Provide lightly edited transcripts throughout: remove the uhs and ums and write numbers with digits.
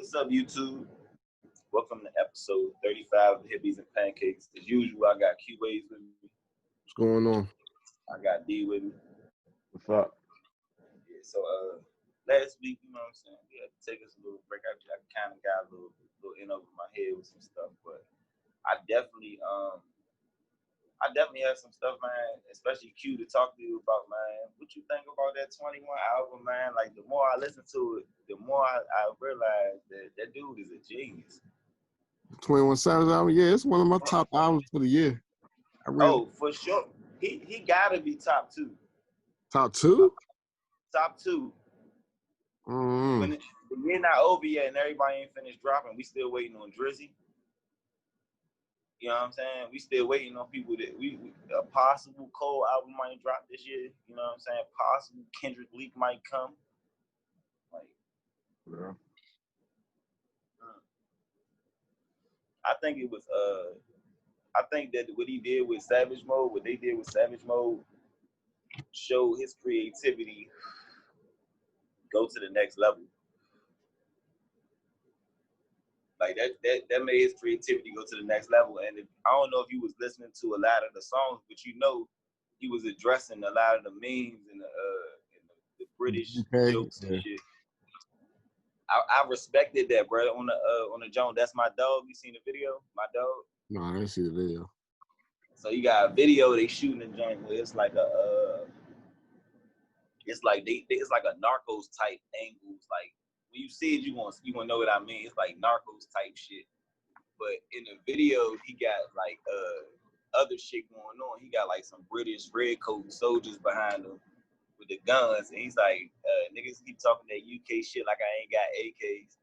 What's up, YouTube? Welcome to episode 35 of Hippies and Pancakes. As usual, I got Q-Ways with me. What's going on? I got D with me. What's up? Yeah, so last week, you know what I'm saying, we had to take us a little break. I kind of got a little in over my head with some stuff, but I definitely have some stuff, man, especially Q, to talk to you about, man. What you think about that 21 album, man? Like, the more I listen to it, the more I realize that dude is a genius. 21 Savage album, yeah, it's one of my top albums for the year. Oh, for sure. He gotta be top two. Top two? Top two. Mm-hmm. When the year not over yet and everybody ain't finished dropping, we still waiting on Drizzy. You know what I'm saying? We still waiting on people that a possible Cole album might drop this year. You know what I'm saying? Possible Kendrick Leak might come. Like, yeah. I think it was I think that what he did with Savage Mode, what they did with Savage Mode, showed his creativity go to the next level. Like that made his creativity go to the next level. And I don't know if you was listening to a lot of the songs, but you know he was addressing a lot of the memes and the British jokes and shit. I respected that, bro. On the Jones, that's my dog. You seen the video? My dog? No, I didn't see the video. So you got a video they shooting the joint where it's like it's like a Narcos type angles. Like when you see it, you gonna know what I mean. It's like Narcos type shit. But in the video, he got like other shit going on. He got like some British redcoat soldiers behind him with the guns, and he's like, niggas keep talking that UK shit like I ain't got AKs.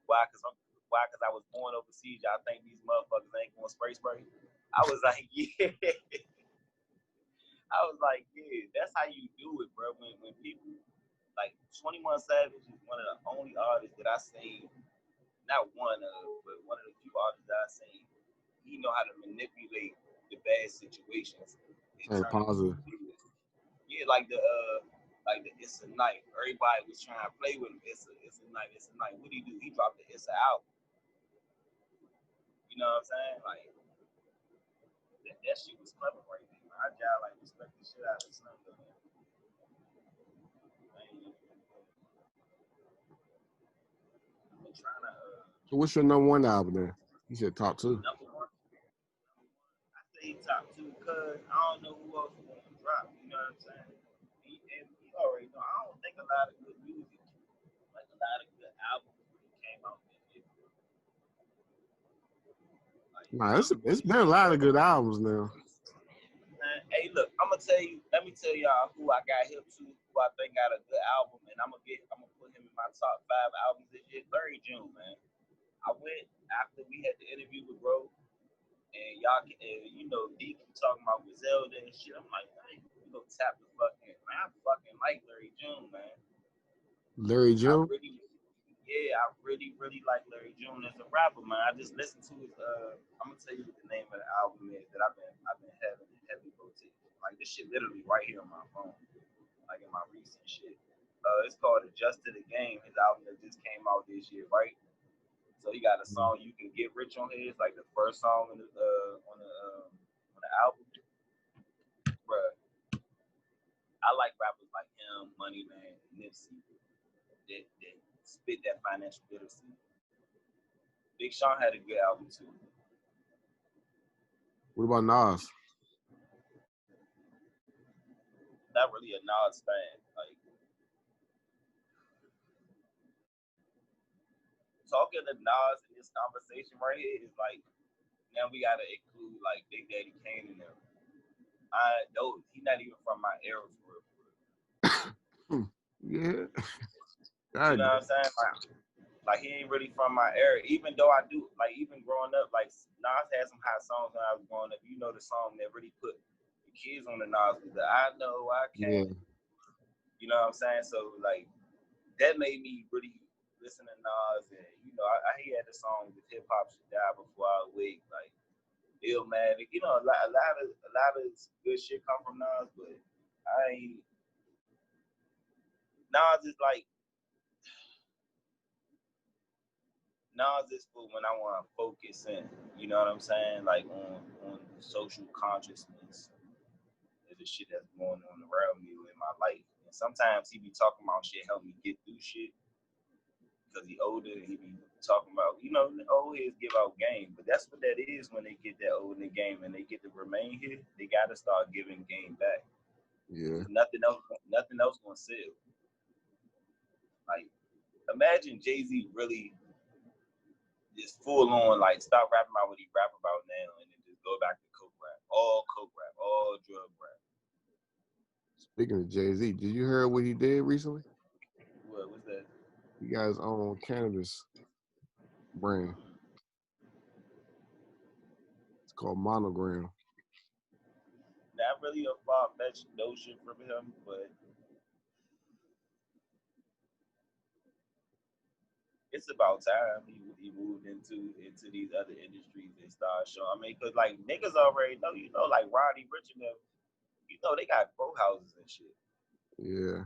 Why? Cause I was born overseas. I think these motherfuckers ain't going spray. I was like, yeah. I was like, yeah, that's how you do it, bro. When people, like 21 Savage is one of the only artists that I seen, not one of, but one of the few artists that I seen, he know how to manipulate the bad situations. Positive. Yeah, like the It's a Night. Everybody was trying to play with him. It's a night. What he do? He dropped the It's a Out. You know what I'm saying? Like that shit was clever right there. I gotta like respect the shit out of Slim. I'm trying to. So what's your number one album then? You said top two. Number one. I say top two because I don't know who else is gonna drop. You know what I'm saying? He already know. I don't think a lot of good music, like a lot of good albums, came out this year. Like, nah, it's been a lot of good albums now. Hey, look, let me tell y'all who I got hip to, who I think got a good album, and I'm gonna put him in my top 5 albums this year. Larry June, man. I went after we had the interview with Bro, and y'all, you know, D keep talking about Griselda and shit. I'm like, hey, you go tap the fucking, man. I fucking like Larry June, man. Larry June? I really like Larry June as a rapper, man. I just listened to his. I'm gonna tell you what the name of the album is that I've been having in heavy rotation. Like this shit, literally right here on my phone, like in my recent shit. It's called "Adjust to the Game." His album that just came out this year, right? So he got a song "You Can Get Rich" on here. It's like the first song on the album, bruh. I like rappers like him, Money Man, Nipsey, that spit that financial literacy. Big Sean had a good album too. What about Nas? Not really a Nas fan. Like talking to Nas in this conversation right here is like now we gotta include like Big Daddy Kane in there. He's not even from my era for real. Yeah. You know what I'm saying? Like he ain't really from my era. Even though I do, like even growing up, like Nas had some hot songs when I was growing up. You know the song that really put the kids on the Nas was the I Know I Can. Yeah. You know what I'm saying? So like that made me really listen to Nas, and you know he had the song with Hip Hop Should Die Before I Wake, like Illmatic. You know a lot of good shit come from Nas, but Nas is like Nas is for when I want to focus in. You know what I'm saying? Like on social consciousness of the shit that's going on around me in my life. And sometimes he be talking about shit help me get through shit because he older and he be talking about, you know, the old heads give out game, but that's what that is when they get that old in the game and they get to remain here. They got to start giving game back. Yeah. Nothing else gonna sell. Like, imagine Jay-Z really just full on like stop rapping about what he rap about now and then just go back to coke rap, all drug rap. Speaking of Jay-Z, did you hear what he did recently? What's that? He got his own cannabis brand. It's called Monogram. Not really a far-fetched notion from him, but it's about time he moved into these other industries and started showing. I mean, cause like niggas already know, you know, like Roddy Ricch and them, you know, they got grow houses and shit. Yeah.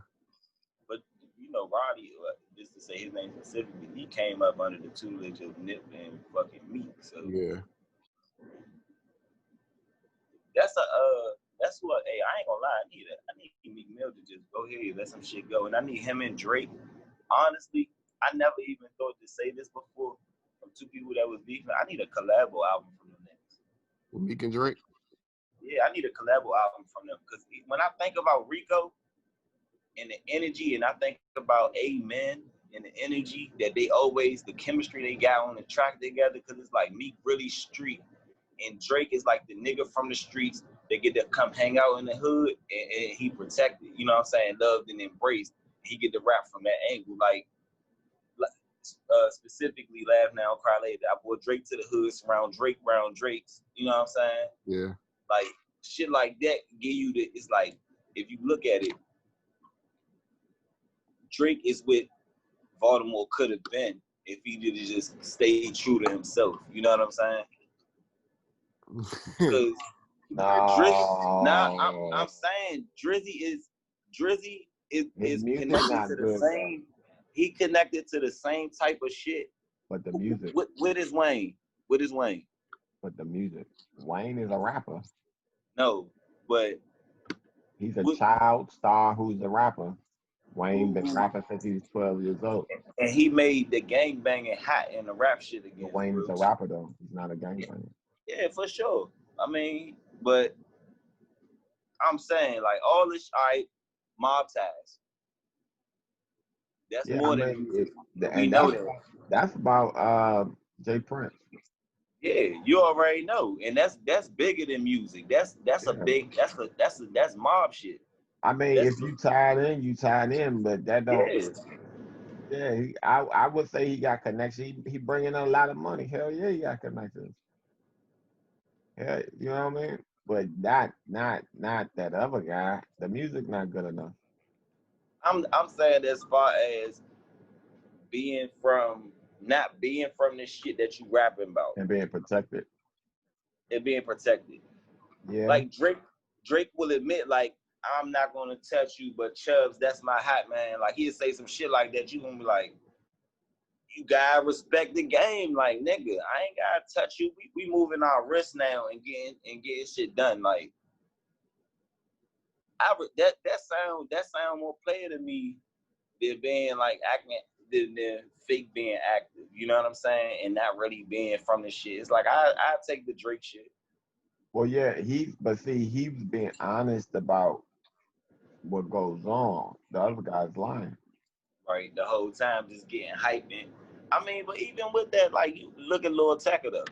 But you know, Roddy, just to say his name specifically, he came up under the tutelage of Nip and fucking Meek. So Yeah. that's what. Hey, I ain't gonna lie, I need Meek Mill to just go ahead and let some shit go, and I need him and Drake. Honestly, I never even thought to say this before from two people that was beefing. I need a collabo album from them niggas. With Meek and Drake? Yeah, I need a collabo album from them because when I think about Rico and the energy, and I think about Amen and the energy that they always, the chemistry they got on the track together, because it's like Meek really street, and Drake is like the nigga from the streets that get to come hang out in the hood, and he protected, you know what I'm saying, loved and embraced. He get to rap from that angle, like specifically Laugh Now, Cry Later. I brought Drake to the hood, surround Drake, round Drakes, you know what I'm saying? Yeah. Like, shit like that give you the, it's like, if you look at it, Drake is what Baltimore could have been if he did just stay true to himself. You know what I'm saying? Because Drizzy, I'm saying Drizzy is connected to the same. Though. He connected to the same type of shit. But the music. What is Wayne? What is Wayne? But the music. Wayne is a rapper. No, but he's a child star who's a rapper. Wayne been rapping since he was 12 years old. And he made the gang banging hot in the rap shit again. But Wayne is a rapper though. He's not a gang banger. Yeah, for sure. I mean, but I'm saying like all this, all right, mob ties. That's more than music. We know that. That's about Jay Prince. Yeah, you already know, and that's bigger than music. That's a big. That's mob shit. I mean, if you tied in, you tied in, but that don't. Yeah, I would say he got connection. He bringing in a lot of money. Hell yeah, he got connections. Yeah, you know what I mean. But not that other guy. The music not good enough. I'm saying as far as not being from the shit that you rapping about and being protected. Yeah. Like Drake will admit like I'm not gonna touch you, but Chubbs, that's my hot man. Like he'll say some shit like that. You gonna be like, you gotta respect the game, like nigga. I ain't gotta touch you. We moving our wrists now and getting shit done. Like that sound more player to me than being like acting than fake being active. You know what I'm saying? And not really being from the shit. It's like I take the Drake shit. Well, yeah, he's being honest about what goes on. The other guy's lying. Right, the whole time just getting hyped. And I mean, but even with that, like, you look at Lil Tecca though.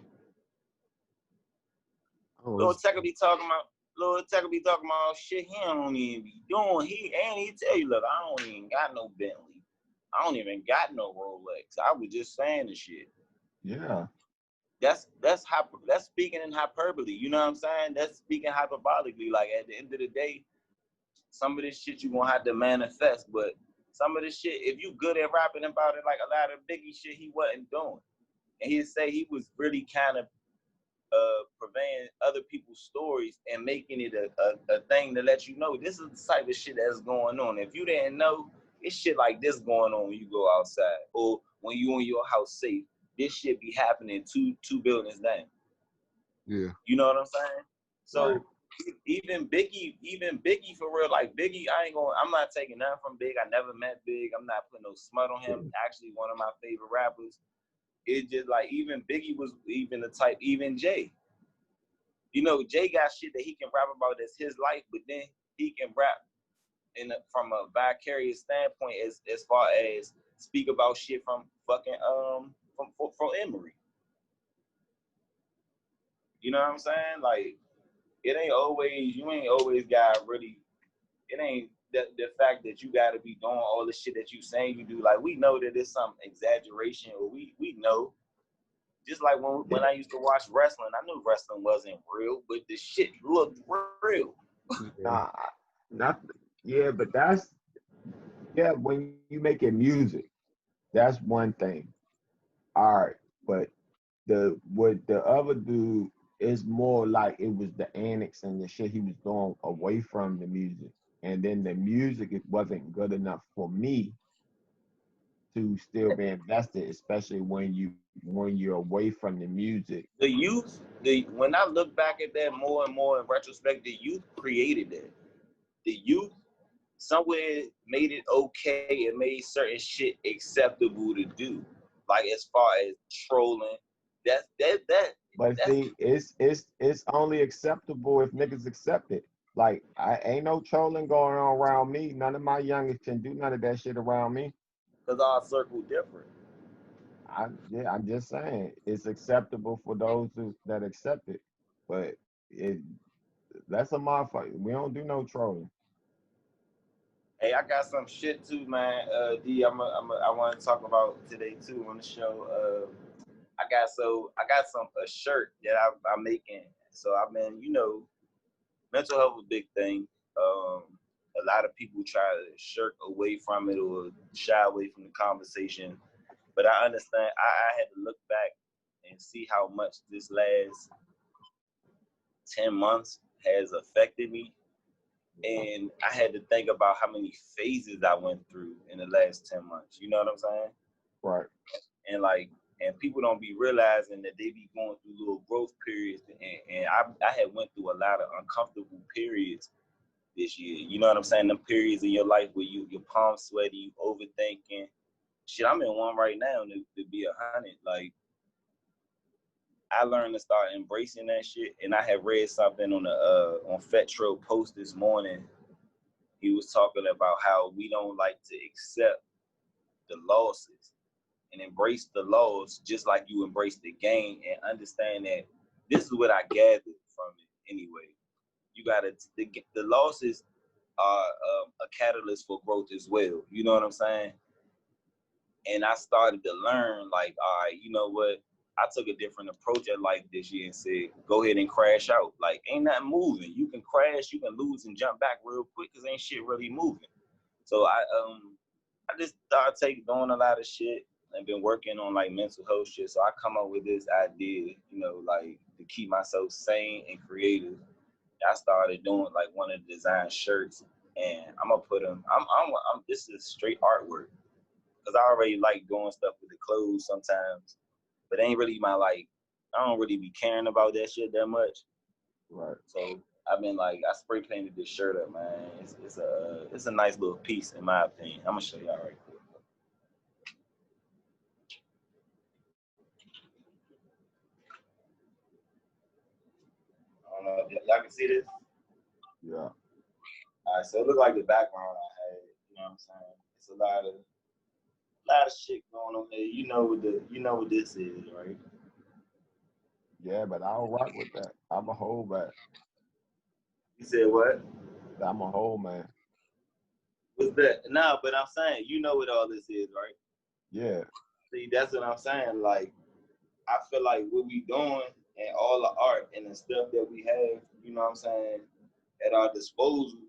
Lil Tecca be talking about shit he don't even be doing. He tell you, look, I don't even got no Bentley. I don't even got no Rolex. I was just saying the shit. Yeah. That's speaking in hyperbole. You know what I'm saying? That's speaking hyperbolically. Like at the end of the day, some of this shit you gonna have to manifest, but some of this shit, if you good at rapping about it, like a lot of Biggie shit he wasn't doing. And he'd say he was really kind of purveying other people's stories and making it a thing to let you know this is the type of shit that's going on. If you didn't know, it's shit like this going on when you go outside or when you in your house safe this shit be happening two buildings down. Yeah. You know what I'm saying? So Right. even Biggie for real, like Biggie, I'm not taking nothing from Big. I never met Big. I'm not putting no smut on him. Actually, one of my favorite rappers. It's just like even Biggie was even the type, even Jay. You know, Jay got shit that he can rap about that's his life, but then he can rap from a vicarious standpoint as far as speak about shit from fucking from Emory. You know what I'm saying? Like you ain't always got really. It ain't the fact that you got to be doing all the shit that you saying you do. Like we know that it's some exaggeration, or we know. Just like when I used to watch wrestling, I knew wrestling wasn't real, but the shit looked real. Nah, but when you making music, that's one thing. All right, but what the other dude is more like it was the annex and the shit he was doing away from the music, and then the music it wasn't good enough for me to still be invested, especially when you're away from the music. The youth, when I look back at that more and more in retrospect, the youth created that. The youth somewhere made it okay and made certain shit acceptable to do. Like as far as trolling, that. But see, it's only acceptable if niggas accept it. Like I ain't no trolling going on around me. None of my youngest can do none of that shit around me. Cause our circle different. I'm just saying it's acceptable for those that accept it. But that's a motherfucker. We don't do no trolling. Hey, I got some shit too, man. D, I want to talk about today too on the show. I got a shirt that I'm making. So I've been, mental health is a big thing. A lot of people try to shirk away from it or shy away from the conversation. But I understand. I had to look back and see how much this last 10 months has affected me. And I had to think about how many phases I went through in the last 10 months. You know what I'm saying? Right. And people don't be realizing that they be going through little growth periods. And I had went through a lot of uncomfortable periods this year. You know what I'm saying? Them periods in your life where your palms sweaty, you overthinking. Shit, I'm in one right now to be 100. Like, I learned to start embracing that shit. And I had read something on Fetro post this morning. He was talking about how we don't like to accept the losses and embrace the loss just like you embrace the gain, and understand that this is what I gathered from it anyway. You gotta the losses are a catalyst for growth as well. You know what I'm saying? And I started to learn, like, all right, you know what? I took a different approach at life this year and said, go ahead and crash out. Like, ain't nothing moving. You can crash, you can lose and jump back real quick because ain't shit really moving. So I just started doing a lot of shit and been working on like mental health shit. So I come up with this idea, like to keep myself sane and creative. I started doing like one of the design shirts, and I'm gonna put them. This is straight artwork because I already like doing stuff with the clothes sometimes, but it ain't really my like. I don't really be caring about that shit that much. Right. So I've been like, I spray painted this shirt up, man. It's a nice little piece in my opinion. I'm gonna show y'all right quick. I don't know if y'all can see this. Yeah. All right, so it looked like the background I had. You know what I'm saying? It's a lot of shit going on there. You know what this is, right? Yeah, but I'll rock with that. I'm a whole man. You said what? I'm a whole man. What's that? No, but I'm saying, you know what all this is, right? Yeah. See, that's what I'm saying. Like, I feel like what we doing and all the art and the stuff that we have, you know what I'm saying, at our disposal,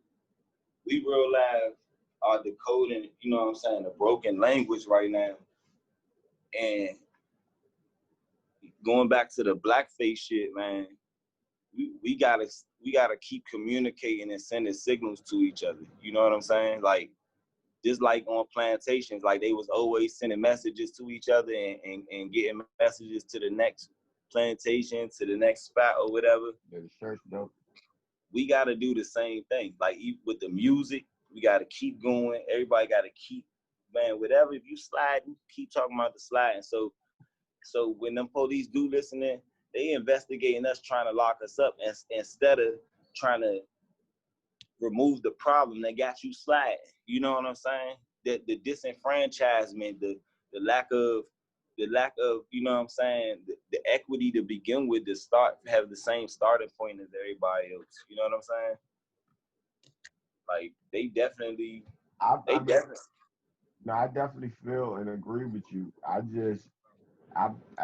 we realize are decoding, you know what I'm saying, a broken language right now. And going back to the blackface shit, man, we gotta keep communicating and sending signals to each other. You know what I'm saying? Like, just like on plantations, like they was always sending messages to each other and getting messages to the next plantation, to the next spot or whatever. Yeah, the church dope. We got to do the same thing. Like even with the music, we got to keep going. Everybody got to keep, man, whatever. If you slide, you keep talking about the sliding. So when them police do listening, they investigating us, trying to lock us up, and instead of trying to remove the problem that got you sliding. You know what I'm saying? The disenfranchisement, the lack of, you know what I'm saying, the equity to begin with, to start, have the same starting point as everybody else. You know what I'm saying? Like they definitely. No, I definitely feel and agree with you. I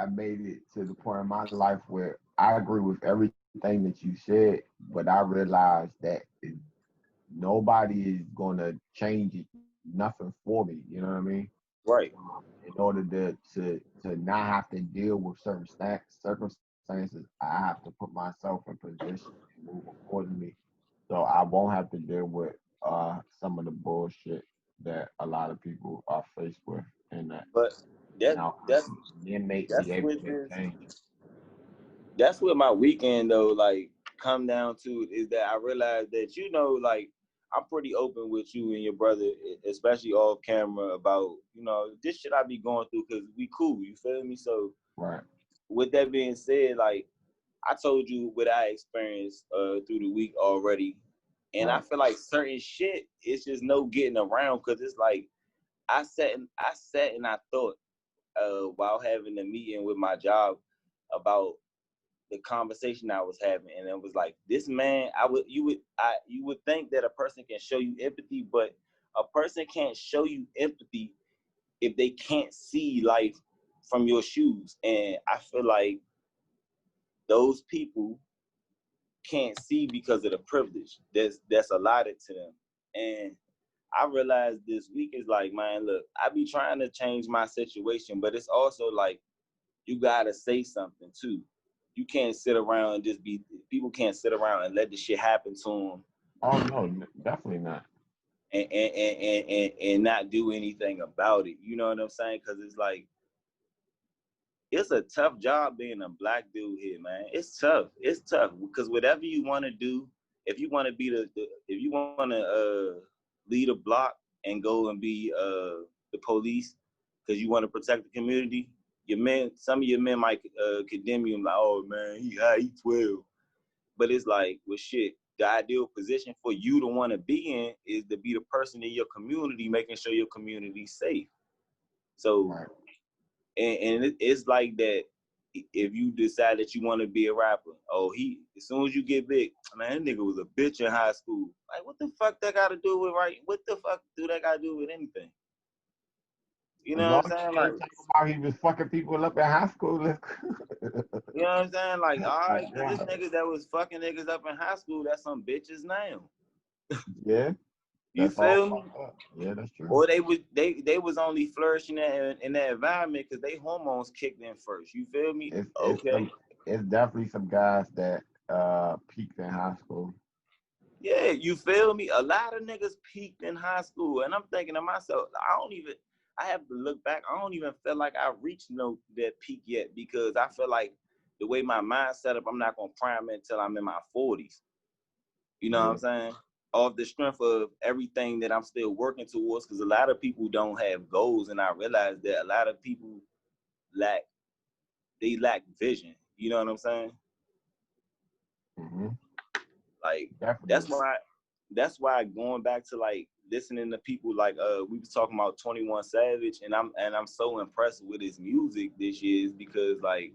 made it to the point in my life where I agree with everything that you said, but I realized that nobody is gonna change it, nothing for me. You know what I mean? Right. In order to not have to deal with certain circumstances, I have to put myself in position and move accordingly, so I won't have to deal with some of the bullshit that a lot of people are faced with, and that But that's then be able to make change. That's what my weekend though, like, come down to, is that I realized that, you know, like, I'm pretty open with you and your brother, especially off camera, about, you know, this shit I be going through, because we cool, you feel me? So Right. with that being said, like, I told you what I experienced through the week already, and Right. I feel like certain shit, it's just no getting around, because it's like, I sat and I thought while having a meeting with my job about the conversation I was having, and it was like, this man, you would think that a person can show you empathy, but a person can't show you empathy if they can't see life from your shoes. And I feel like those people can't see because of the privilege that's allotted to them. And I realized this week is like, man, look, I be trying to change my situation, but it's also like, you gotta say something too. You can't sit around and just be, people can't sit around and let the shit happen to them. Oh no, definitely not. And not do anything about it. You know what I'm saying? Because it's like, it's a tough job being a black dude here, man. It's tough. It's tough because whatever you want to do, if you want to be if you want to lead a block and go and be the police because you want to protect the community, some of your men might condemn you, like, oh man, he high, he 12. But it's like, well, shit, the ideal position for you to want to be in is to be the person in your community, making sure your community's safe. So, right. and it's like that. If you decide that you want to be a rapper, as soon as you get big, man, that nigga was a bitch in high school. Like, what the fuck that got to do with what the fuck do that got to do with anything? You know what I'm saying? Like, about he was fucking people up in high school. You know what I'm saying? Like, all right, this nigga that was fucking niggas up in high school, that's some bitches now. Yeah. You feel me? Yeah, that's true. Or they was only flourishing in that environment because they hormones kicked in first. You feel me? It's definitely some guys that peaked in high school. Yeah, you feel me? A lot of niggas peaked in high school, and I'm thinking to myself, I have to look back. I don't even feel like I reached that peak yet, because I feel like the way my mind's set up, I'm not gonna prime it until I'm in my 40s. You know what I'm saying? Off the strength of everything that I'm still working towards, because a lot of people don't have goals, and I realize that a lot of people lack vision. You know what I'm saying? Mm-hmm. Like, definitely. that's why going back to like listening to people like we was talking about 21 Savage, and I'm so impressed with his music this year, is because like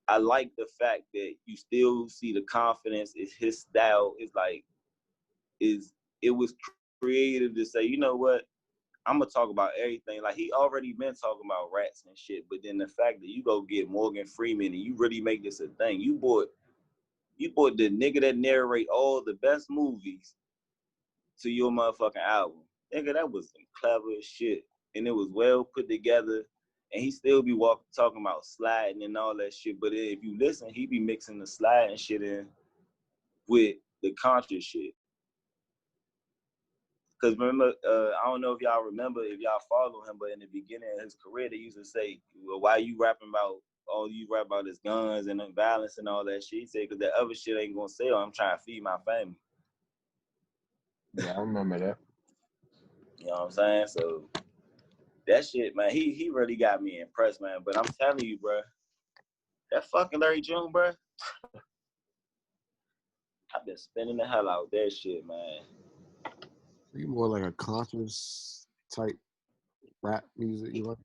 I like the fact that you still see the confidence. Is his style is like it was creative to say, you know what, I'm gonna talk about everything. Like, he already been talking about rats and shit, but then the fact that you go get Morgan Freeman and you really make this a thing, you bought the nigga that narrate all the best movies to your motherfucking album. Nigga, that was some clever shit. And it was well put together. And he still be talking about sliding and all that shit. But if you listen, he be mixing the sliding shit in with the conscious shit. Cause remember, I don't know if y'all remember, if y'all follow him, but in the beginning of his career, they used to say, "Well, why you rapping about all you rap about is guns and violence and all that shit?" He said, "Cause that other shit ain't gonna sell. I'm trying to feed my family." Yeah, I remember that. You know what I'm saying? So that shit, man, he really got me impressed, man. But I'm telling you, bro, that fucking Larry June, bro, I've been spinning the hell out of that shit, man. You more like a conscious type rap music, you like?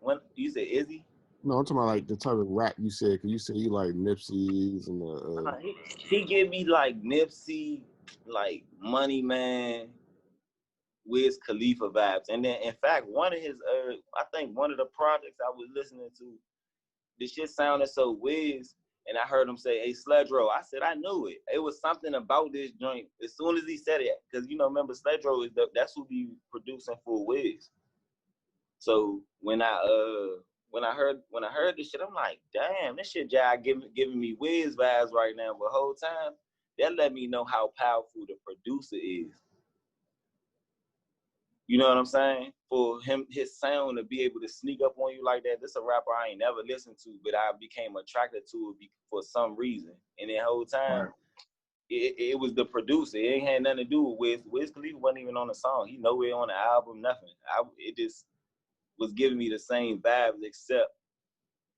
When you said Izzy, No, I'm talking about like the type of rap you said, because you said you like Nipsey's and the. he give me like Nipsey, like Money Man, Wiz Khalifa vibes. And then, in fact, one of his, I think one of the projects I was listening to, the shit sounded so Wiz, and I heard him say, "Hey, Sledro." I said, I knew it. It was something about this joint. As soon as he said it, because, you know, remember, Sledro, that's who be producing for Wiz. So when I heard this shit, I'm like, damn, this shit Jai giving me Wiz vibes right now. But the whole time, that let me know how powerful the producer is. You know what I'm saying? For him, his sound to be able to sneak up on you like that, this a rapper I ain't never listened to, but I became attracted to it for some reason. And the whole time, Right. it was the producer. It ain't had nothing to do with Wiz Khalifa wasn't even on the song. He nowhere on the album, nothing. It just was giving me the same vibes, except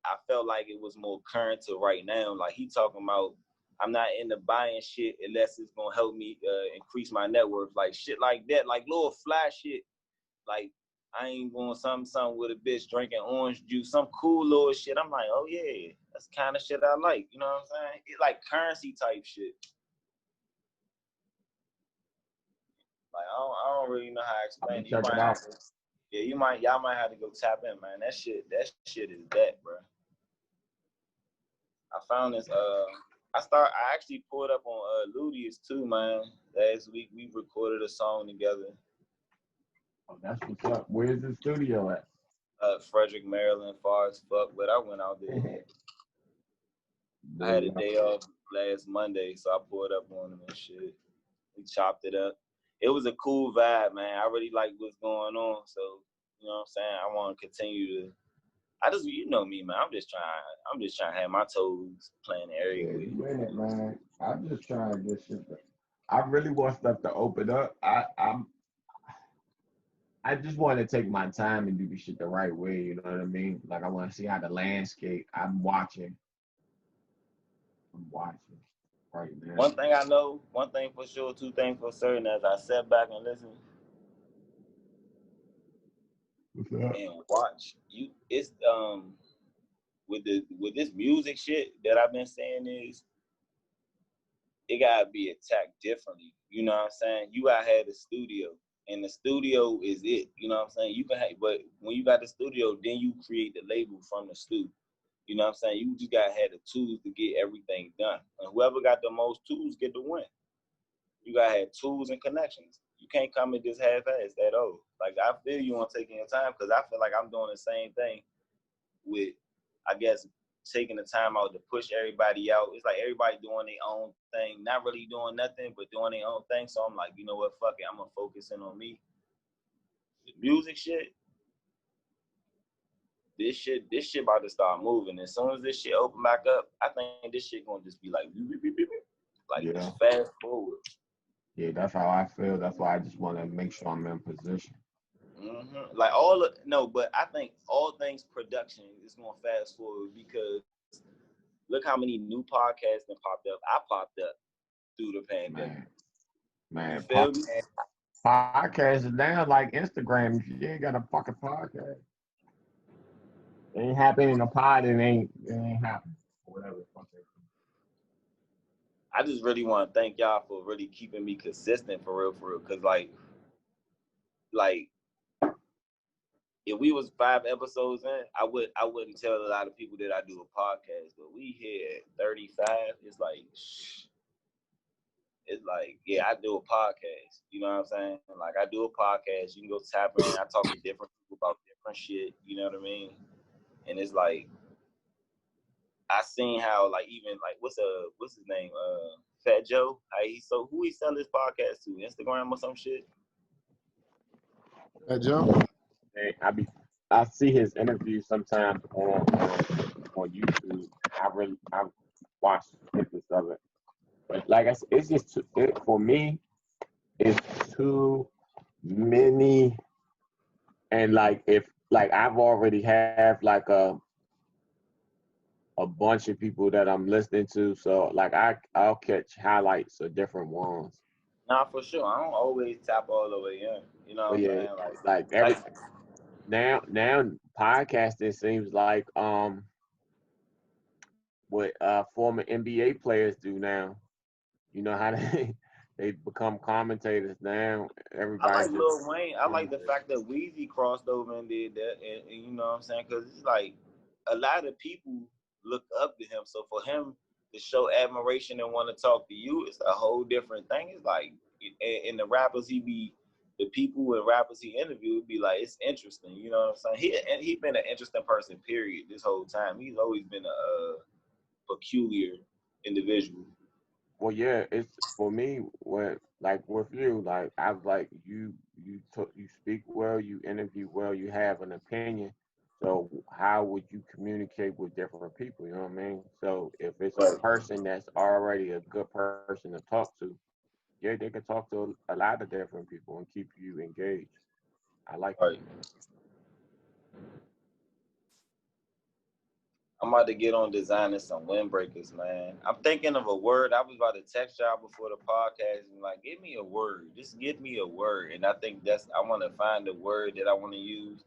I felt like it was more current to right now. Like he talking about, I'm not into buying shit unless it's gonna help me increase my net worth. Like shit like that, like little fly shit. Like I ain't going something with a bitch drinking orange juice, some cool little shit. I'm like, oh yeah, that's the kind of shit I like. You know what I'm saying? It like currency type shit. Like I don't really know how to explain it. You might have to, yeah, y'all might have to go tap in, man. That shit is that, bro. I found this. I actually pulled up on Ludius too, man. Last week we recorded a song together. Oh, that's what's up. Where's the studio at? Frederick, Maryland, far as fuck, but I went out there. I had a day off last Monday, so I pulled up on him and shit. We chopped it up. It was a cool vibe, man. I really like what's going on, so you know what I'm saying. I want to continue to. I just, you know me, man. I'm just trying to have my toes playing everywhere. Yeah, you in it, man. I'm just trying to get shit. I really want stuff to open up. I just want to take my time and do the shit the right way. You know what I mean? Like I want to see how the landscape. I'm watching right now. One thing I know, one thing for sure, two things for certain. As I sat back and listen and watch, it's with this music shit that I've been saying is it gotta be attacked differently. You know what I'm saying? You gotta have the studio, and the studio is it. You know what I'm saying? You can have, but when you got the studio, then you create the label from the studio. You know what I'm saying? You just gotta have the tools to get everything done, and whoever got the most tools get the win. You gotta have tools and connections. You can't come and just half-ass that. Oh, like I feel you on taking your time, because I feel like I'm doing the same thing with, I guess, taking the time out to push everybody out. It's like everybody doing their own thing, not really doing nothing, but doing their own thing. So I'm like, you know what, fuck it, I'm gonna focus in on me. The music shit, this shit about to start moving. As soon as this shit open back up, I think this shit gonna just be like, just fast forward. Yeah, that's how I feel. That's why I just want to make sure I'm in position. Mm-hmm. But I think all things production is going to fast forward, because look how many new podcasts that popped up. I popped up through the pandemic. Man, you feel me? podcast is now like Instagram. If you ain't got a fucking podcast, it ain't happening in a pod. It ain't happening. Whatever. I just really want to thank y'all for really keeping me consistent for real. Cause like if we was 5 episodes in, I wouldn't tell a lot of people that I do a podcast. But we here at 35. It's like, yeah, I do a podcast. You know what I'm saying? Like, I do a podcast. You can go tap in. I talk to different people about different shit. You know what I mean? And it's like, I seen how, like, even, like, what's his name? Fat Joe. So who he sell his podcast to? Instagram or some shit? Joe? Hey, I see his interviews sometimes on YouTube. I watch snippets of it. But like I said, it's just for me, it's too many. And like if like I've already have like a bunch of people that I'm listening to, so like I'll catch highlights of different ones. Nah, for sure. I don't always tap all the way in. You know But what I'm yeah, saying? like now podcasting seems like what former NBA players do now. You know how they they become commentators now. I Everybody like just Lil Wayne. I like the fact that Weezy crossed over and did that, and you know what I'm saying? Because it's like a lot of people look up to him. So for him to show admiration and want to talk to you, it's a whole different thing. It's like, and the rappers the people and rappers he interviewed be like, it's interesting. You know what I'm saying? He been an interesting person. Period. This whole time, he's always been a peculiar individual. well, yeah, it's for me when like with you, like I was like you speak well, you interview well, you have an opinion. So how would you communicate with different people? You know what I mean? So if it's a Right. person that's already a good person to talk to, yeah, they can talk to a lot of different people and keep you engaged. I like that. Right. I'm about to get on designing some windbreakers, man. I'm thinking of a word. I was about to text y'all before the podcast and like, give me a word. Just give me a word. And I think I want to find a word that I want to use.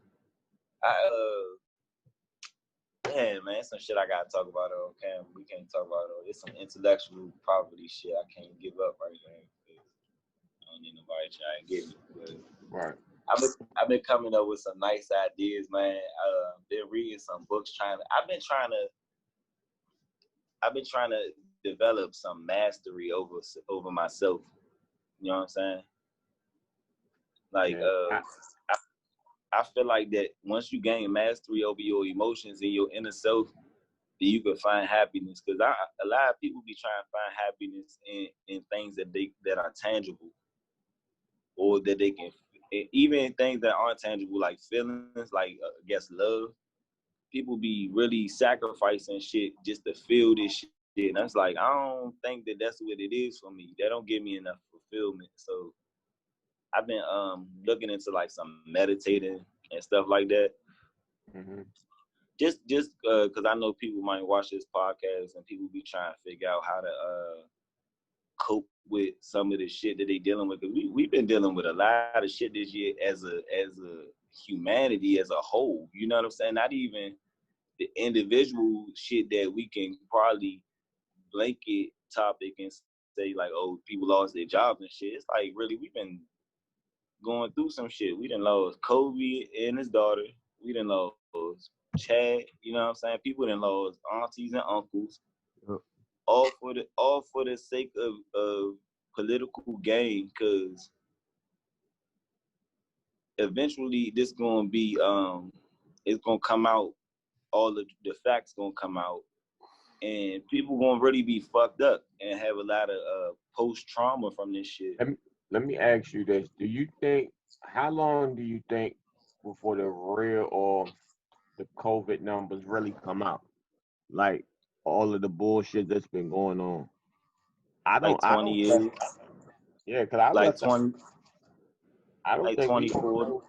Man, some shit I gotta talk about on camera. We can't talk about it. It's some intellectual property shit I can't give up right now. I don't need nobody trying to get me. But Right. I've been coming up with some nice ideas, man. Been reading some books. I've been trying to develop some mastery over myself. You know what I'm saying? Like, Yeah. I feel like that once you gain mastery over your emotions and your inner self, then you can find happiness. Because a lot of people be trying to find happiness in things that are tangible, or that they can, even things that aren't tangible, like feelings, like I guess love. People be really sacrificing shit just to feel this shit. And that's like, I don't think that that's what it is for me. That don't give me enough fulfillment. So I've been looking into like some meditating and stuff like that. Mm-hmm. Just because I know people might watch this podcast and people be trying to figure out how to cope with some of the shit that they dealing with. Cause we've been dealing with a lot of shit this year as a humanity as a whole. You know what I'm saying? Not even the individual shit that we can probably blanket topic and say like, oh, people lost their jobs and shit. It's like really we've been going through some shit. We done lost Kobe and his daughter. We done lost Chad. You know what I'm saying? People done lost aunties and uncles. Yep. All for the sake of political gain. Cause eventually this gonna be it's gonna come out. All the facts gonna come out, and people gonna really be fucked up and have a lot of post trauma from this shit. Let me ask you this: do you think how long do you think before the real or the COVID numbers really come out? Like all of the bullshit that's been going on. Like I 20 don't years, yeah, because I like left 20, I don't like think we 24. know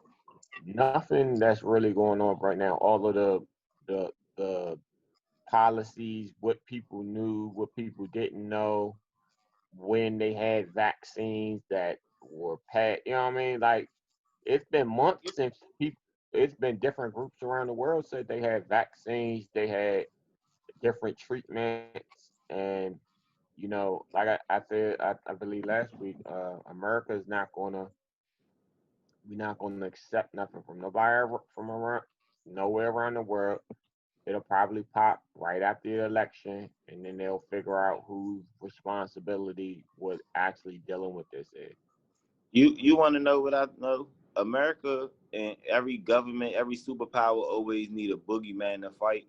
nothing that's really going on right now. All of the policies, what people knew, what people didn't know, when they had vaccines that were pat, you know what I mean? Like it's been months since people. It's been different groups around the world said they had vaccines, they had different treatments, and you know, like I said, I believe last week, America is not gonna we're not gonna accept nothing from nobody from around nowhere around the world. It'll probably pop right after the election, and then they'll figure out whose responsibility was actually dealing with this is. You want to know what I know? America and every government, every superpower always need a boogeyman to fight.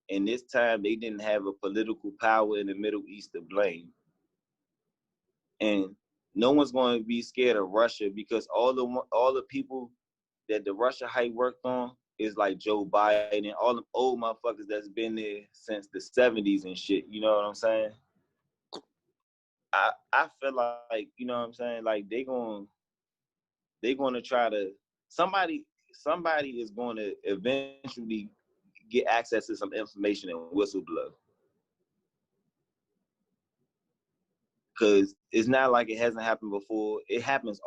And this time they didn't have a political power in the Middle East to blame. and no one's going to be scared of Russia because all the people that the Russia hype worked on is like Joe Biden and all them old motherfuckers that's been there since the 70s and shit. You know what I'm saying? I feel like, you know what I'm saying, like they going to try to somebody is going to eventually get access to some information and whistleblow. Because it's not like it hasn't happened before. It happens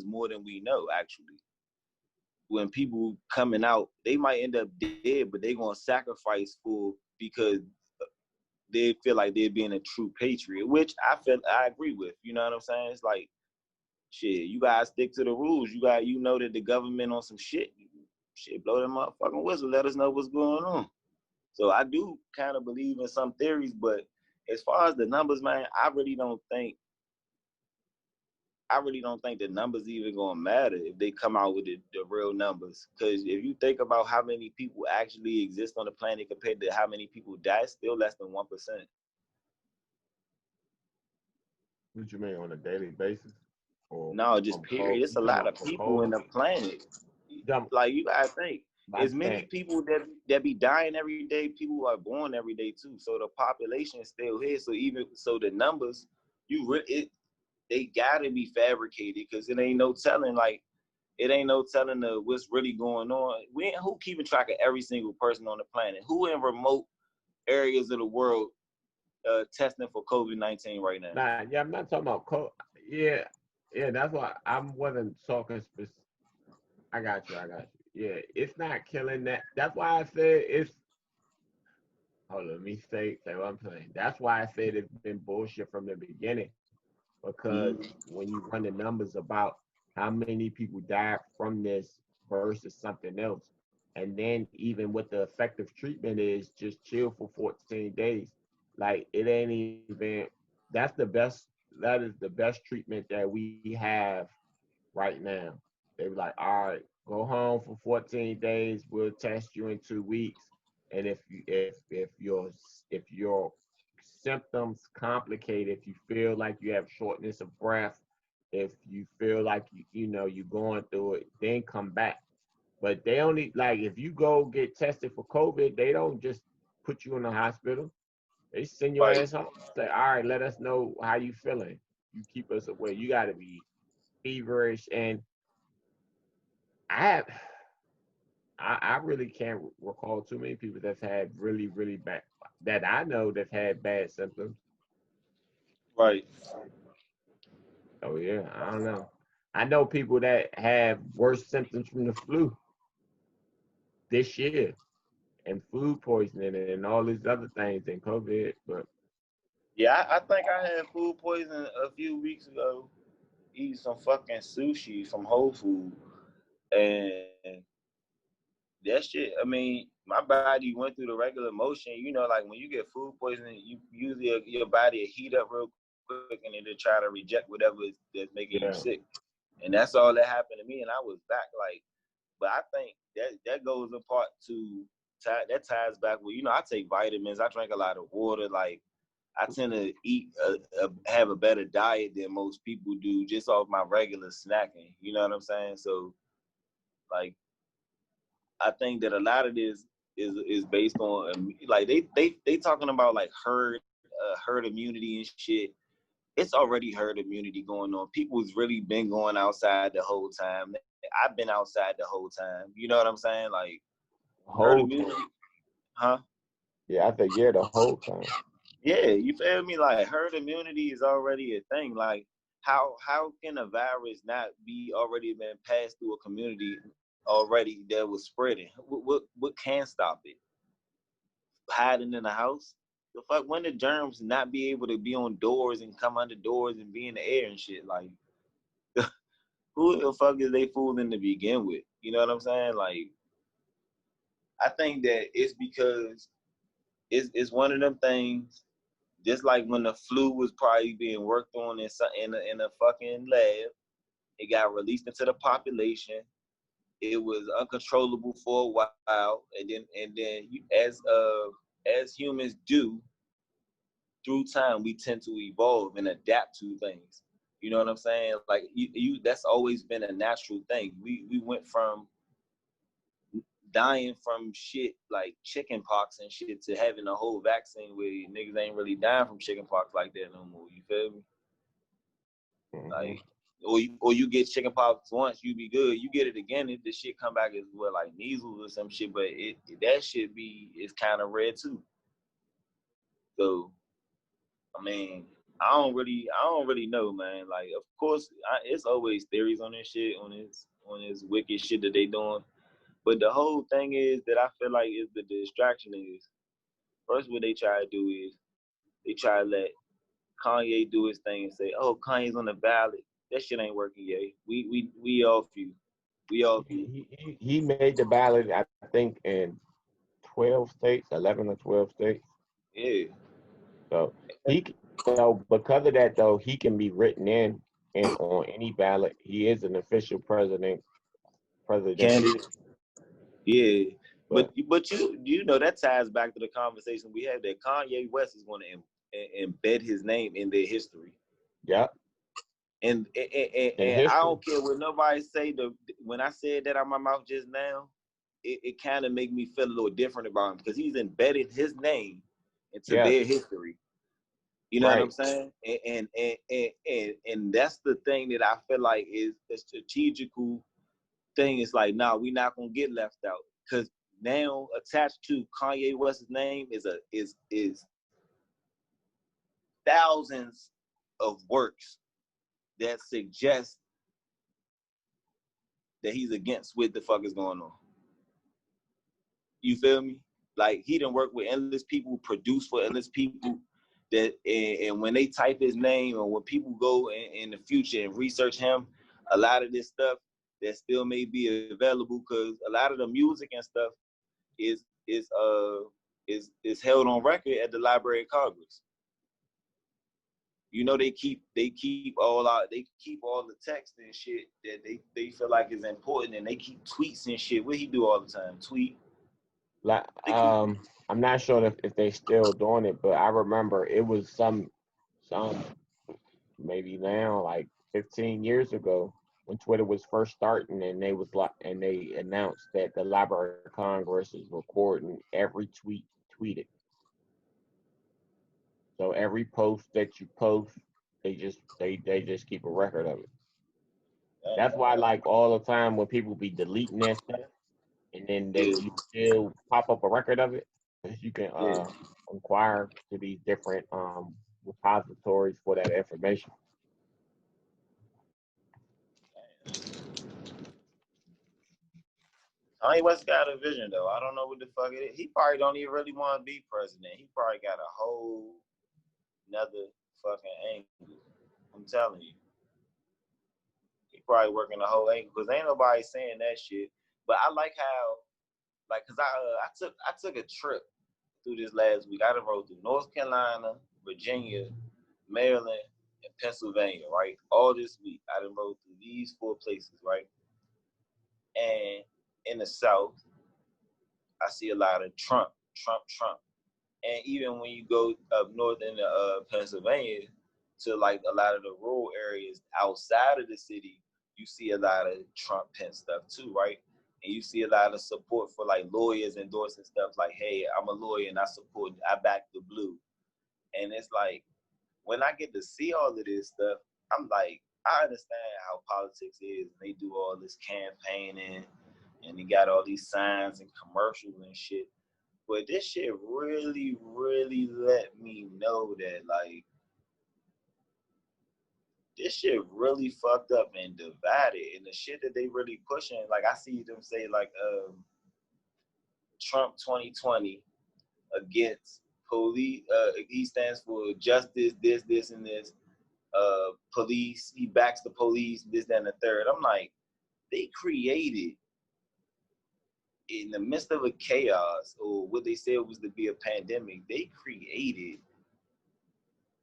more than we know, actually. When people coming out, they might end up dead, but they're gonna sacrifice because they feel like they're being a true patriot, which I agree with. You know what I'm saying? It's like, shit, you guys stick to the rules. You know that the government on some shit. Shit, blow them motherfucking whistle. Let us know what's going on. So I do kind of believe in some theories, but as far as the numbers, man, I really don't think the numbers even gonna matter if they come out with the real numbers. Because if you think about how many people actually exist on the planet compared to how many people die, it's still less than 1%. What you mean, on a daily basis? Or No, just period. It's a lot of people in the planet. Like, you gotta think, as many people that be dying every day, people are born every day too. So the population is still here. So even so, the numbers, they gotta be fabricated because it ain't no telling. Like, it ain't no telling what's really going on. Who keeping track of every single person on the planet? Who in remote areas of the world testing for COVID-19 right now? Nah, yeah, I'm not talking about COVID. Yeah, that's why I wasn't talking specific. I got you. Yeah, it's not killing that. That's why I said it's. Hold on, let me say what I'm saying. That's why I said it's been bullshit from the beginning. Because when you run the numbers about how many people died from this versus something else, and then even what the effective treatment is, just chill for 14 days. Like, it ain't even, that is the best treatment that we have right now. They were like, all right, go home for 14 days. We'll test you in 2 weeks. And if your symptoms complicate, if you feel like you have shortness of breath, if you feel like you're going through it, then come back. But they only, like, if you go get tested for COVID, they don't just put you in the hospital. They send your ass home. Say, all right, let us know how you feeling. You keep us away. You got to be feverish. And I really can't recall too many people that's had really, really bad, that I know that's had bad symptoms. Right. Oh yeah, I don't know. I know people that have worse symptoms from the flu this year, and food poisoning and all these other things than COVID. But yeah, I think I had food poisoning a few weeks ago. Eating some fucking sushi from Whole Foods, and that shit. I mean, my body went through the regular motion. You know, like when you get food poisoning, you usually your body will heat up real quick, and it'll try to reject whatever that's making you sick. And that's all that happened to me, and I was back like. But I think that goes in part to that ties back with, I take vitamins, I drink a lot of water, like I tend to have a better diet than most people do just off my regular snacking. You know what I'm saying? So, like, I think that a lot of this is based on like they talking about like herd immunity and shit. It's already herd immunity going on. People's really been going outside the whole time. I've been outside the whole time. You know what I'm saying? Like, herd immunity, huh? Yeah, I think the whole time. Yeah, you feel me? Like, herd immunity is already a thing. Like, how can a virus not be already been passed through a community already that was spreading? What can stop it? Hiding in the house? The fuck, when the germs not be able to be on doors and come under doors and be in the air and shit? Like, who the fuck is they fooling to begin with? You know what I'm saying? Like, I think that it's because it's one of them things. Just like when the flu was probably being worked on in a fucking lab, it got released into the population. It was uncontrollable for a while, and then as humans do, through time we tend to evolve and adapt to things. You know what I'm saying? Like you that's always been a natural thing. We went from dying from shit like chicken pox and shit to having a whole vaccine where niggas ain't really dying from chicken pox like that no more. You feel me? Like, or you get chicken pox once, you be good. You get it again, if the shit come back as well, like measles or some shit. But that shit is kind of rare too. So, I mean, I don't really know, man. Like, of course, it's always theories on this shit, on this wicked shit that they doing. But the whole thing is that I feel like is the distraction is first what they try to do is they try to let Kanye do his thing and say, "Oh, Kanye's on the ballot. That shit ain't working yet. We off you. We off you." He made the ballot, I think, in 12 states, 11 or 12 states. Yeah. So because of that though, he can be written in and on any ballot. He is an official president. Candidate. Yeah. But But you know that ties back to the conversation we had that Kanye West is going to embed his name in their history. yeah. And I don't care what nobody say. When I said that out my mouth just now, it kind of made me feel a little different about him because he's embedded his name into their history. You know what I'm saying? And that's the thing that I feel like is the strategical thing. Is like, nah, we're not gonna get left out because now attached to Kanye West's name is thousands of works that suggest that he's against what the fuck is going on. You feel me? Like he done work with endless people, produce for endless people. That and when they type his name or when people go in the future and research him, a lot of this stuff that still may be available because a lot of the music and stuff is held on record at the Library of Congress. You know they keep all the text and shit that they feel like is important, and they keep tweets and shit. What he do all the time? Tweet. Like I'm not sure if they still doing it, but I remember it was some maybe now like 15 years ago when Twitter was first starting, and they announced that the Library of Congress is recording every tweet tweeted. So every post that you post, they just keep a record of it. That's why, like, all the time when people be deleting that stuff, and then you still pop up a record of it, you can inquire to these different repositories for that information. Kanye West got a vision though. I don't know what the fuck it is. He probably don't even really want to be president. He probably got a whole another fucking angle. I'm telling you. He probably working the whole angle because ain't nobody saying that shit. But I like how, like, cause I took a trip through this last week. I done rode through North Carolina, Virginia, Maryland, and Pennsylvania, right? All this week. I done rode through these 4 places, right? And in the South, I see a lot of Trump. And even when you go up north into Pennsylvania to like a lot of the rural areas outside of the city, you see a lot of Trump Pence stuff too, right? And you see a lot of support for like lawyers endorsing stuff like, hey, I'm a lawyer and I back the blue. And it's like, when I get to see all of this stuff, I'm like, I understand how politics is. And they do all this campaigning and they got all these signs and commercials and shit. But this shit really, really let me know that, like, this shit really fucked up and divided. And the shit that they really pushing, like, I see them say, like, Trump 2020 against police. He stands for justice, this, and this. Police, he backs the police, this, that, and the third. I'm like, they created in the midst of a chaos, or what they said was to be a pandemic, they created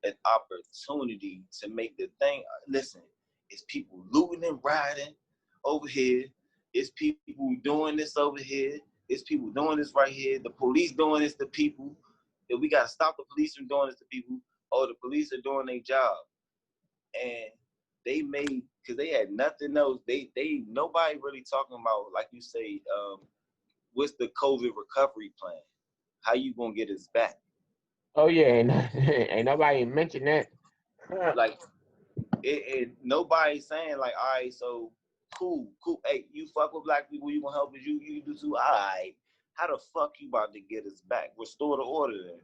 an opportunity to make the thing. Listen, it's people looting and rioting over here. It's people doing this over here. It's people doing this right here. The police doing this to people. If we gotta stop the police from doing this to people, or the police are doing their job, and they made because they had nothing else. They nobody really talking about, like you say, what's the COVID recovery plan? How you gonna get us back? Oh yeah, ain't nobody mentioned that. Like nobody's saying like, all right, so cool. Hey, you fuck with black people, you gonna help us, you do too. All right, how the fuck you about to get us back? Restore the order then.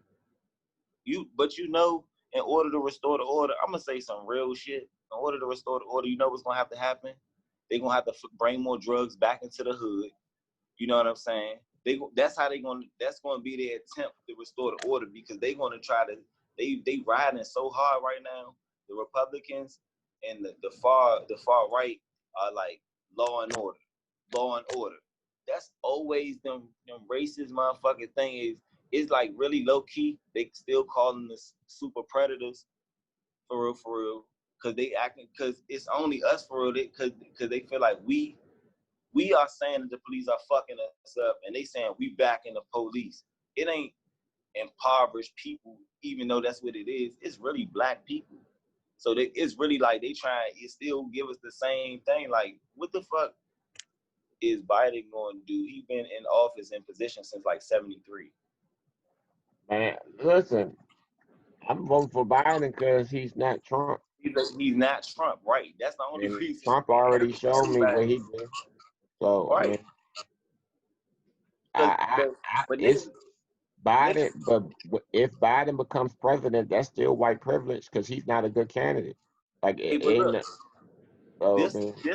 But in order to restore the order, I'm gonna say some real shit. In order to restore the order, you know what's gonna have to happen? They're gonna have to bring more drugs back into the hood. You know what I'm saying? That's gonna be their attempt to restore the order, because they're gonna try to they riding so hard right now. The Republicans and the far right are like law and order, law and order. That's always them racist motherfucking thing is like really low key. They still calling us super predators for real, because they acting, because it's only us for real, because they feel like we are saying that the police are fucking us up, and they saying we backing the police. It ain't impoverished people, even though that's what it is. It's really black people. So it's really like they trying to still give us the same thing. Like, what the fuck is Biden going to do? He been in office in position since like 73. Man, listen, I'm voting for Biden because he's not Trump. He's not Trump, right? That's the only And reason. Trump already showed me what he did. So right. I mean, it's Biden, but if Biden becomes president, that's still white privilege because he's not a good candidate. Like this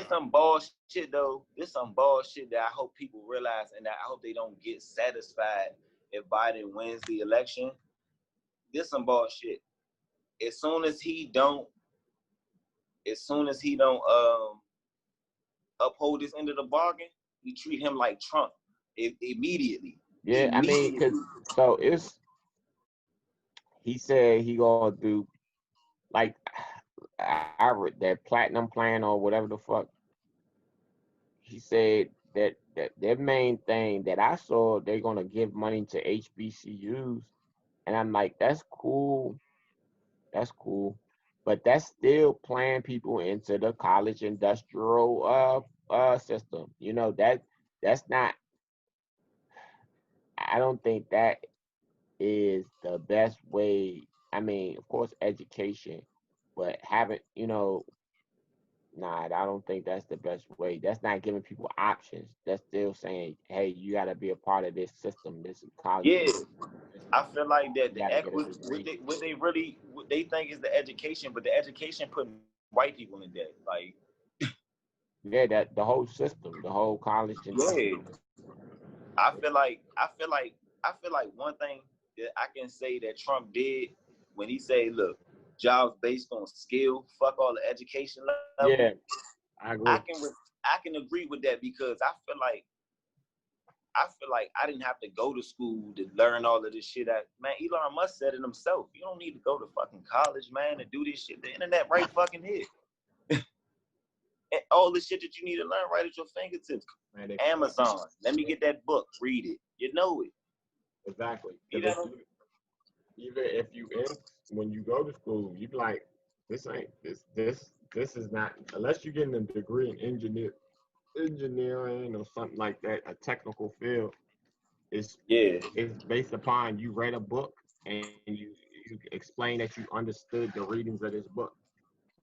some bullshit though. This some bullshit that I hope people realize, and that I hope they don't get satisfied if Biden wins the election. This some bullshit. As soon as he don't uphold this end of the bargain, we treat him like Trump immediately. Yeah, I mean, he said he gonna do like I read that platinum plan or whatever the fuck. He said that their main thing that I saw, they're gonna give money to HBCUs, and I'm like, that's cool, but that's still playing people into the college industrial system. You know, that's not. I don't think that is the best way. I mean, of course, education, but having, nah, I don't think that's the best way. That's not giving people options. That's still saying, hey, you got to be a part of this system, this college. Yeah, I feel like that the equity, what they think is the education, but the education putting white people in debt. Like, yeah, that the whole system, the whole college. Yeah, I feel like one thing that I can say that Trump did when he said, "Look, jobs based on skill, fuck all the education level." Yeah, I agree. I can agree with that, because I feel like I didn't have to go to school to learn all of this shit. Man, Elon Musk said it himself. You don't need to go to fucking college, man, and do this shit. The internet right fucking here. And all the shit that you need to learn right at your fingertips. Man, Amazon. Let me get that book. Read it. You know it. Exactly. Even if when you go to school, you be like, this is not, unless you're getting a degree in engineering or something like that, a technical field. It's based upon you read a book and you explain that you understood the readings of this book.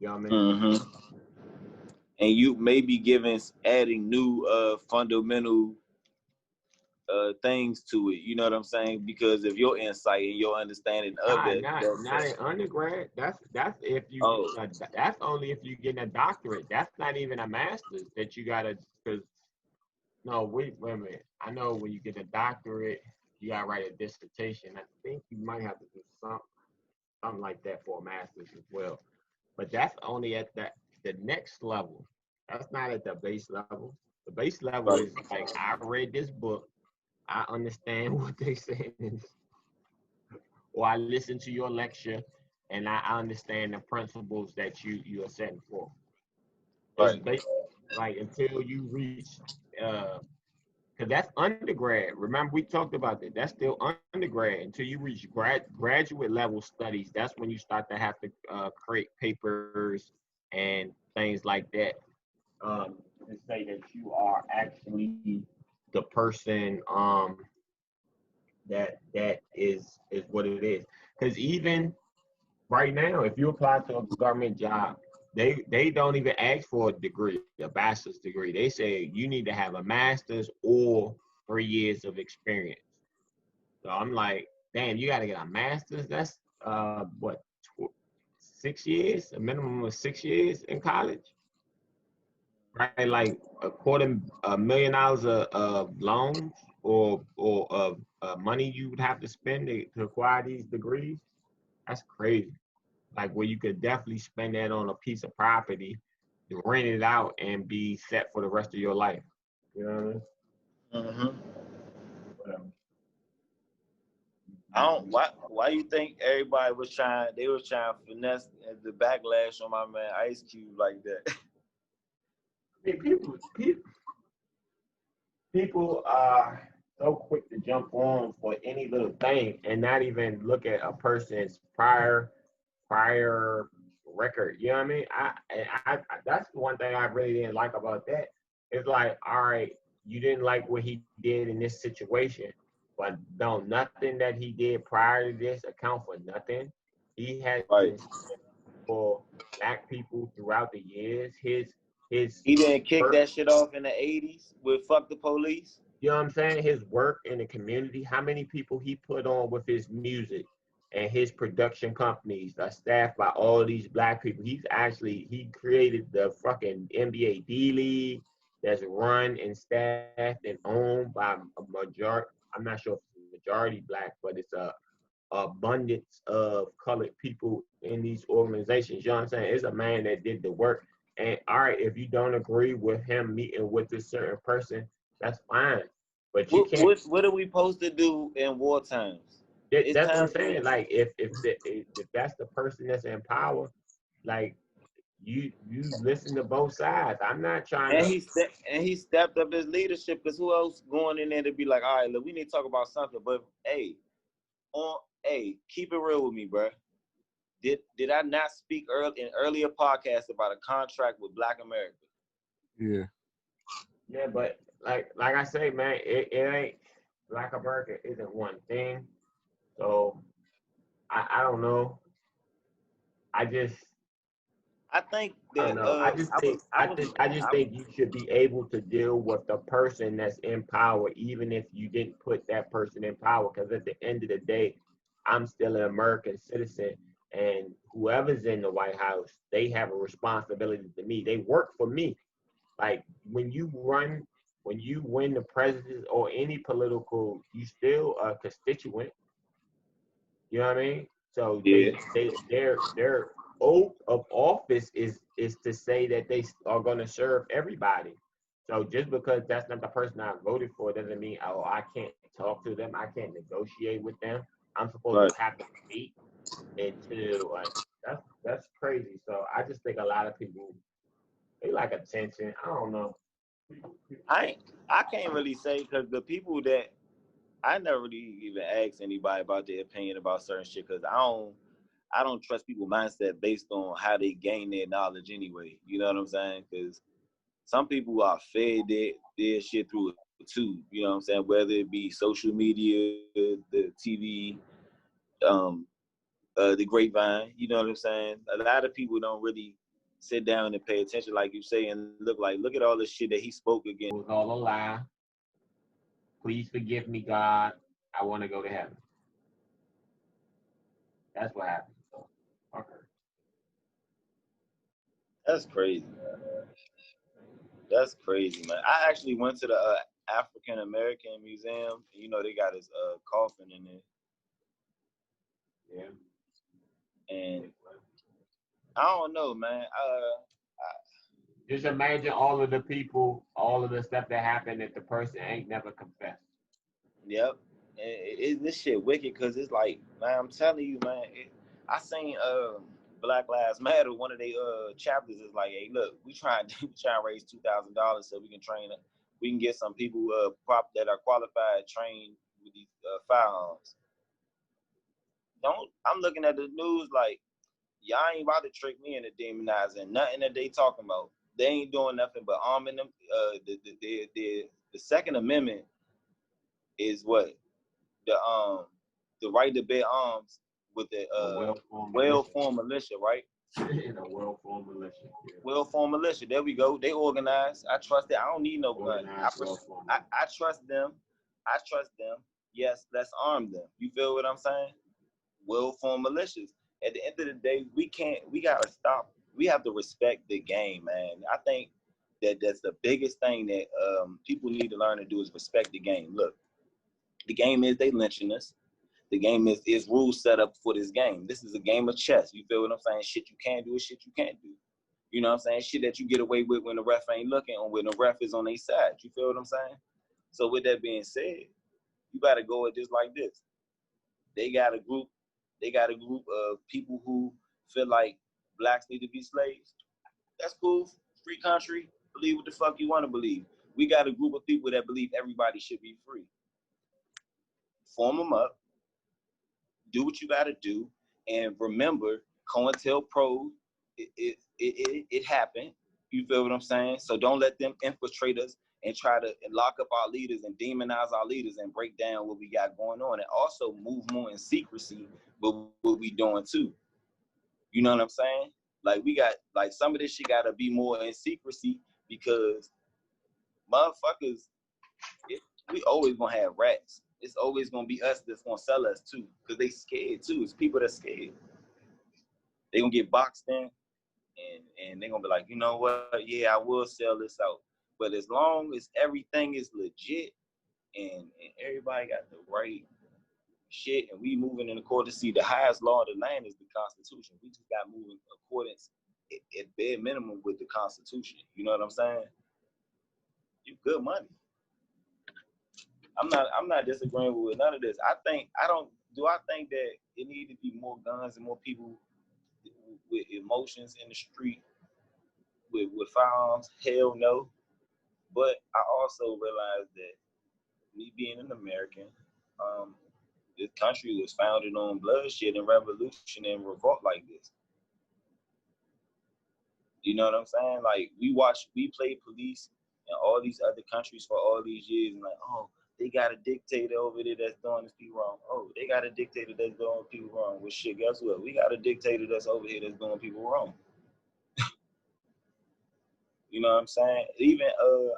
You know what I mean? Mm-hmm. And you may be adding new fundamental things to it. You know what I'm saying? Because of your insight and your understanding of it. Not in undergrad. That's if you. That's only if you get a doctorate. That's not even a master's that you gotta. Because no, wait a minute. I know when you get a doctorate, you gotta write a dissertation. I think you might have to do something like that for a master's as well. But that's only at the next level. That's not at the base level. The base level is like, I read this book, I understand what they saying, or I listen to your lecture, and I understand the principles that you are setting forth. Right. Like until you reach because that's undergrad. Remember, we talked about that. That's still undergrad until you reach graduate level studies. That's when you start to have to create papers and things like that to say that you are actually the person that is what it is. Because even right now, if you apply to a government job, they don't even ask for a degree, a bachelor's degree. They say you need to have a master's or 3 years of experience. So I'm like, damn, you got to get a master's. That's what 6 years, a minimum of 6 years in college, right? Like $250,000 of loans or of money you would have to spend to acquire these degrees. That's crazy. Like where you could definitely spend that on a piece of property, rent it out, and be set for the rest of your life. You know what I mean? Mm-hmm. I don't. Why you think everybody was trying? They was trying to finesse the backlash on my man Ice Cube like that. I mean, people are so quick to jump on for any little thing and not even look at a person's prior record. You know what I mean? I that's the one thing I really didn't like about that. It's like, all right, you didn't like what he did in this situation, but don't nothing that he did prior to this account for nothing. He has Right. been for black people throughout the years. His He didn't kick work, that shit off in the '80s with "Fuck the Police." you know what I'm saying? His work in the community, how many people he put on with his music and his production companies are staffed by all these black people. He created the fucking NBA D League that's run and staffed and owned by a majority. I'm not sure if it's majority black, but it's a abundance of colored people in these organizations. You know what I'm saying? It's a man that did the work. And all right, if you don't agree with him meeting with this certain person, that's fine. But you can't. What are we supposed to do in war times? It's That's what I'm time. saying. Like if that's the person that's in power, like you listen to both sides. I'm not trying And to. he stepped up his leadership, because who else going in there to be like, all right, look, we need to talk about something. But keep it real with me, bro. Did I not speak in earlier podcasts about a contract with Black America? Yeah. Yeah, but like I say, man, it ain't Black America isn't one thing. So I don't know. I just I think I that don't know. I just think you should be able to deal with the person that's in power, even if you didn't put that person in power. Because at the end of the day, I'm still an American citizen, and whoever's in the White House, they have a responsibility to me. They work for me. Like when you win the president or any political, you still a constituent. You know what I mean? So yeah. their oath of office is to say that they are going to serve everybody. So just because that's not the person I voted for doesn't mean, oh, I can't talk to them, I can't negotiate with them. I'm supposed Right. to have to meet until like that's crazy. So I just think a lot of people they like attention. I don't know. I can't really say, because the people that I never really even asked anybody about their opinion about certain shit, because I don't trust people's mindset based on how they gain their knowledge anyway. You know what I'm saying? Because some people are fed their shit through a tube. You know what I'm saying? Whether it be social media, the TV, the grapevine. You know what I'm saying? A lot of people don't really sit down and pay attention, like you say, and look at all the shit that he spoke against. It was all a lie. Please forgive me, God. I want to go to heaven. That's what happened. So, okay. That's crazy. That's crazy, man. I actually went to the African American Museum. You know, they got his coffin in Yeah. there, and I don't know, man. Just imagine all of the people, all of the stuff that happened that the person ain't never confessed. Yep. This shit wicked, because it's like, man, I'm telling you, man. I seen Black Lives Matter. One of their chapters is like, hey, look, we trying to raise $2,000 so we can train we can get some people that are qualified, trained with these firearms. I'm looking at the news like, y'all ain't about to trick me into demonizing nothing that they talking about. They ain't doing nothing but arming them. The Second Amendment is what the right to bear arms with the well-formed militia, right? In a well-formed militia. Yeah. Well-formed militia. There we go. They organized. I trust it. I don't need no gun. I trust them. I trust them. Yes, let's arm them. You feel what I'm saying? Well-formed militias. At the end of the day, we gotta stop. We have to respect the game, man. I think that's the biggest thing that people need to learn to do is respect the game. Look, the game is they lynching us. The game is rules set up for this game. This is a game of chess. You feel what I'm saying? Shit you can't do is shit you can't do. You know what I'm saying? Shit that you get away with when the ref ain't looking or when the ref is on their side. You feel what I'm saying? So with that being said, you gotta go at this like this. They got a group of people who feel like blacks need to be slaves. That's cool. Free country. Believe what the fuck you want to believe. We got a group of people that believe everybody should be free. Form them up. Do what you got to do. And remember, COINTELPRO, it happened. You feel what I'm saying? So don't let them infiltrate us and try to lock up our leaders and demonize our leaders and break down what we got going on. And also move more in secrecy with what we doing too. You know what I'm saying? Like we got, like some of this shit got to be more in secrecy because motherfuckers, we always gonna have rats. It's always gonna be us that's gonna sell us too, because they scared too. It's people that scared. They gonna get boxed in, and they gonna be like, you know what? Yeah, I will sell this out. But as long as everything is legit and everybody got the right shit, and we moving in accordance. See, the highest law of the land is the Constitution. We just got moving in accordance at bare minimum with the Constitution. You know what I'm saying? You good money. I'm not disagreeing with none of this. I think that it need to be more guns and more people with emotions in the street with firearms? Hell no. But I also realize that me being an American, this country was founded on bloodshed and revolution and revolt like this. You know what I'm saying? Like we played police in all these other countries for all these years, and like, oh, they got a dictator over there that's doing this people wrong. Oh, they got a dictator that's doing people wrong. Well, shit, guess what? We got a dictator that's over here that's doing people wrong. You know what I'm saying? Even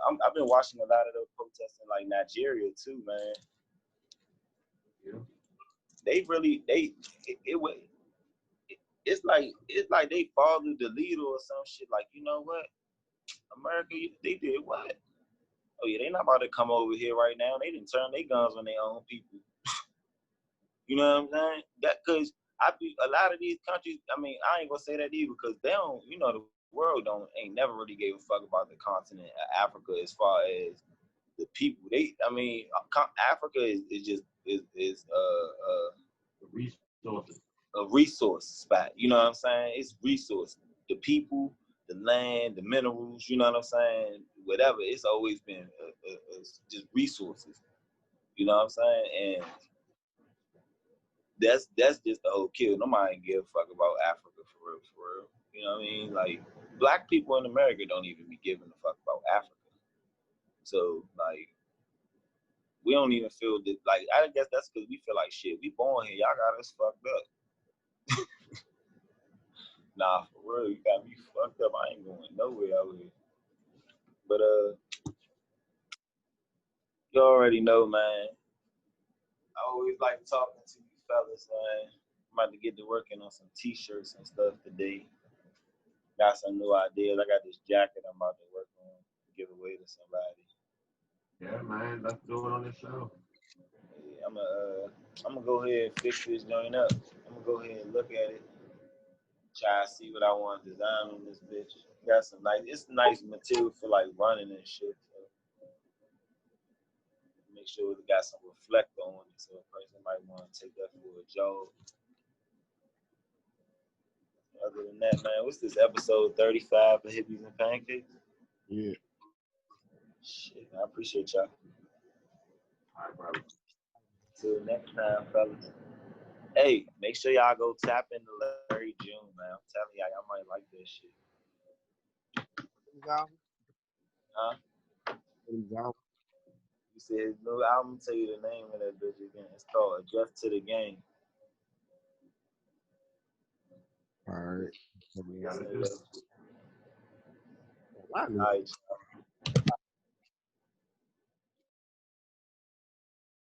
I've been watching a lot of those protests in like Nigeria too, man. Yeah. They really it's like they followed the leader or some shit. Like, you know what? America, they did what? Oh yeah, they not about to come over here right now. They didn't turn their guns on their own people. You know what I'm saying? That because a lot of these countries. I mean, I ain't gonna say that either because they don't. You know, the world ain't never really gave a fuck about the continent of Africa as far as the people. Africa is just resources. A resource spot. You know what I'm saying? It's resource. The people, the land, the minerals. You know what I'm saying? Whatever. It's always been just resources. You know what I'm saying? And that's just the whole kill. Nobody give a fuck about Africa for real. You know what I mean? Like black people in America don't even be giving a fuck about Africa. So like we don't even feel that. Like I guess that's because we feel like shit. We born here. Y'all got us fucked up. Nah, for real, you got me fucked up. I ain't going nowhere out here. But you already know, man. I always like talking to you fellas, man. I'm about to get to working on some t-shirts and stuff today. Got some new ideas. I got this jacket I'm about to work on to give away to somebody. Yeah, man, let's do it on the show. Yeah, I'm gonna go ahead and fix this joint up. I'm gonna go ahead and look at it. Try to see what I want to design on this bitch. Got some it's nice material for like running and shit. So make sure it got some reflector on it, so a person might want to take that for a jog. Other than that, man, what's this episode 35 of Hippies and Pancakes? Yeah. Shit, I appreciate y'all. All right, brother. Till next time, fellas. Hey, make sure y'all go tap into Larry June, man. I'm telling y'all might like this shit. Huh? You said his new album, tell you the name of that bitch again. It's called Adjust to the Game. All right. All right.